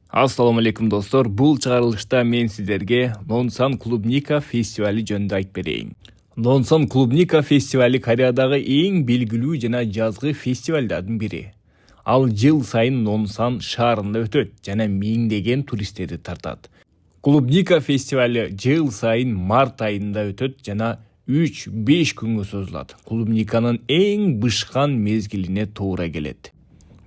Assalamu alaikum dostlar. Бұл чыгарылышта мен сіздерге Нонсан клубника фестивалі жөнінде айтып берейін. Нонсан клубника фестивалі Кореядағы ең белгілүү жана жазғы фестивальдардын бири. Ал жыл сайын Нонсан шаарында өтөт жана миңдеген туристтерди тартат. Клубника фестивалі жыл сайын март айында өтөт жана 3-5 күнгө созулат. Клубниканын эң бышкан мезгилине туура келет.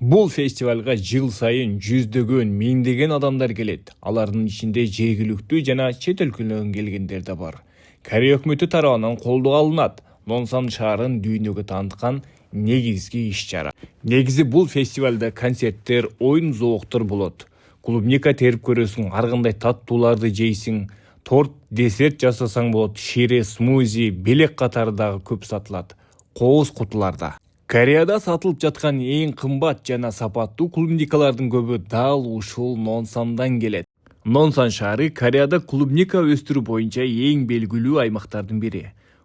Бұл фестивальга жыл сайын жүздөгөн, миңдеген адамдар келет. Алардын ичинде жергиликтүү жана чет өлкөлөрдөн келгендер да бар. Корея өкмөтү тарабынан колдоо алынат. Нонсан шаарын дүйнөгө тааныткан негизги иш-чара. Негизи бул фестивалда концерттер, оюн зооктор болот. Клубника терип көрөсүң, ар кандай таттууларды жейсиң, торт, десерт жасасаң болот, шире, смузи, белек катары дагы көп сатылат. Кооз кутуларда. Кореяда сатылып жаткан эң кымбат жана сапаттуу клубникалардын көбү дал ушул Нонсандан келет. Нонсан шаары Кореяда клубника өстүрүү боюнча эң белгилүү аймактардын бири.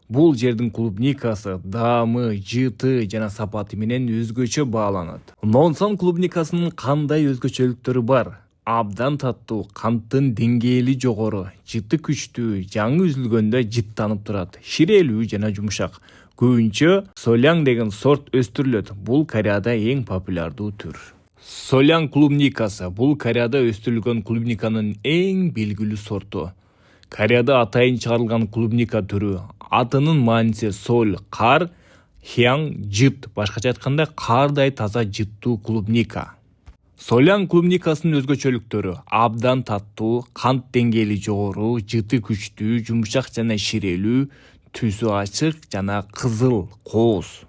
Бул жердин клубникасы даамы, жыты жана сапаты менен өзгөчө бааланат. Нонсан клубникасынын кандай өзгөчөлүктөрү бар? Абдан таттуу, канттын деңгээли жогору, жыты күчтүү, жаңы үзүлгөндө жыттанып турат, ширелүү жана жумшак. Көбүнчө соляң деген сорт өстүрүлөт. Бул Кореяда эң популярдуу түр. Соляң клубникасы бул Кореяда өстүрүлгөн клубниканын эң белгилүү сорту. Кореяда атайын чыгарылган клубника түрү. Атынын мааниси соль, кар, хяң, жыт. Башкача айтканда кардай таза жыттуу клубника. Соляң клубникасынын өзгөчөлүктөрү абдан таттуу, кант деңгээли жогору, жыты күчтүү, жумшак жана ширелүү, түсү ачык жана кызыл, кооз.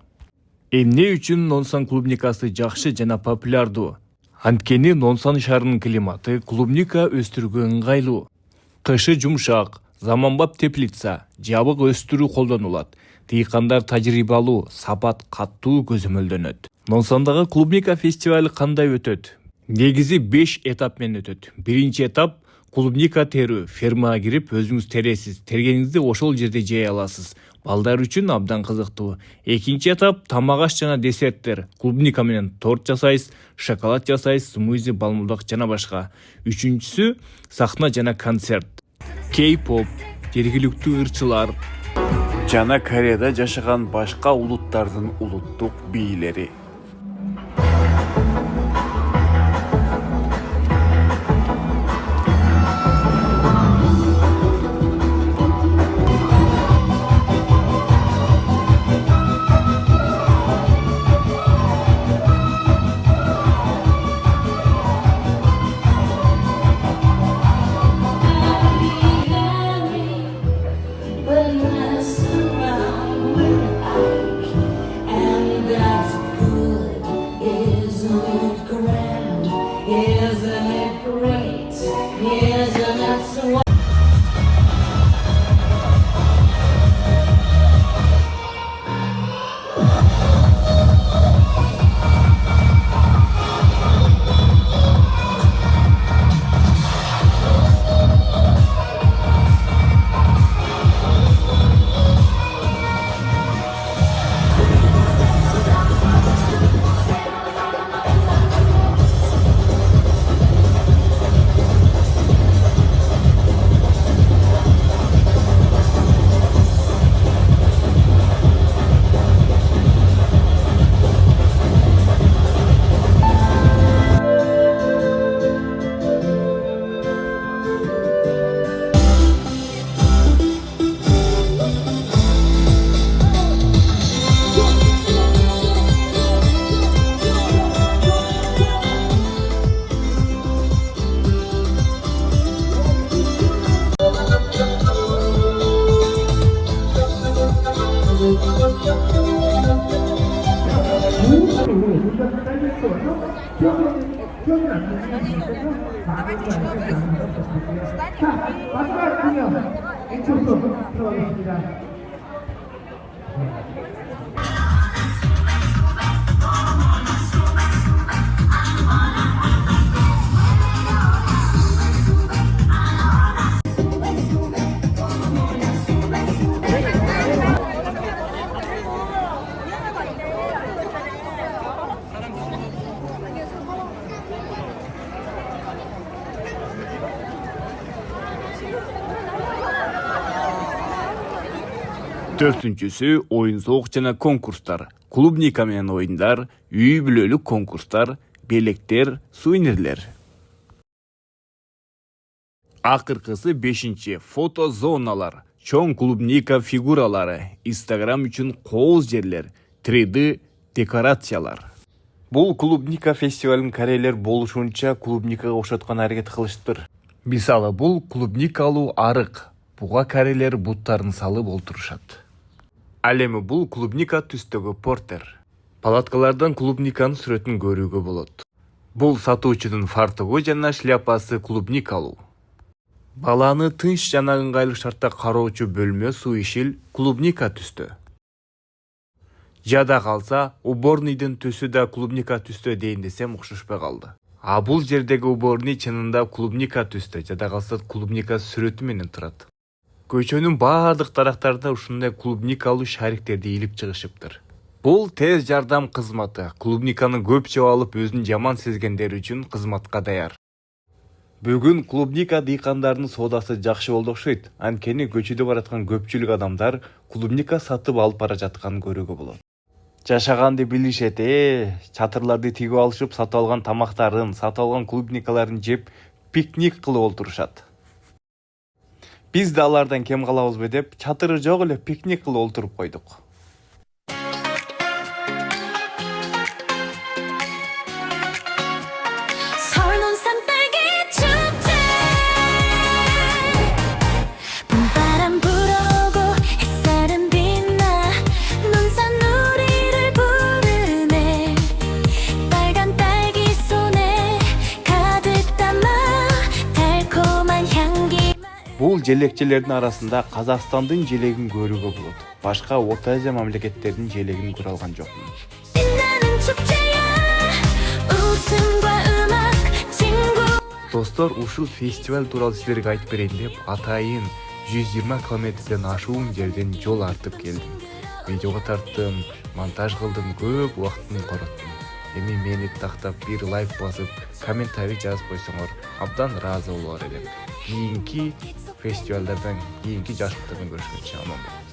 Эмне үчүн Нонсан клубникасы жакшы жана популярдуу? Анткени Нонсан шаарынын климаты клубника өстүрүүгө ыңгайлуу. Кышы жумшак, заманбап теплица, жабык өстүрүү колдонулат. Дыйкандар тажрыйбалуу, сапат каттуу көзөмөлдөнөт. Нонсандагы клубника фестивалы кандай өтөт? Негизи 5 этап менен өтөт. Биринчи этап клубника терүү, фермага кирип өзүңүз тересиз, тергениңизди ошол жерде жей аласыз. Балдар үчүн абдан кызыктуу. Экинчи этап тамак аш жана десерттер. Клубника менен торт жасайсыз, шоколад жасайсыз, смузи, балмулдак жана башка. Үчүнчүсү сахна жана концерт. Кей-поп, жергиликтүү ырчылар жана Кореяда жашаган башка улуттардын улуттук бийлери. Төртүнчүсү оюн-соок жана конкурстар, клубника менен оюндар, үй бүлөлүк конкурстар, белектер, сувенирлер. Акыркысы 5-чи фото зоналар, чоң клубника фигуралары, Instagram үчүн кооз жерлер, 3D декорациялар. Бул клубника фестивалын корейлер болушунча клубникага окшоткон аракет кылыштыр. Мисалы, бул клубникалуу арык. Буга корейлер буттарын салып олтурушат. Ал эми бул клубника түстөгү портер. Палаткалардан клубниканын сүрөтүн көрүүгө болот. Бул сатуучунун фартугу жана шляпасы клубникалуу. Баланы тынч жана ыңгайлуу шартта кароочу бөлмө суишил клубника түстө. Жада калса, уборныйдын түсү да клубника түстө дейин десем окшошпой калды. А бул жердеги уборный чынында клубника түстө, жада калса клубника сүрөтү менен турат. Көчөнүн баардык тарактарында ушундай клубникалуу шариктерди илип чыгышыптыр. Бул тез жардам кызматы. Клубниканы көп жеп алып өзүн жаман сезгендер үчүн кызматка даяр. Бүгүн клубника дыйкандарынын соодасы жакшы болду окшойт. Анткени көчөдө бараткан көпчүлүк адамдар клубника сатып алып бара жатканын көрүүгө болот. Жашаганды билишет, чатырларды тигип алышып, сатып алган тамактарын, сатып алган клубникаларын жеп, пикник кылып олтурушат. Биз да алардан кем калабызбы деп, чатыры жок эле пикник кылып олтуруп койдук. Бул желекчелердин арасында Казакстандын желегин көрүүгө болот. Башка Орто Азия мамлекеттеринин желегин көрө алган жокмун. Достор, ушул фестиваль тууралуу силерге айтып берейин деп, атайын 120 километрден ашуун жерден жол артып келдим. Видеого тарттым, монтаж кылдым, көп убактымды короттум. Эми мени тактап бир лайк басып, комментарий жазып койсоңор, абдан ыраазы болор элем. Кийинки фестивалдардан, кийинки жашылыктардан көрүшкөнчө аман болуңар.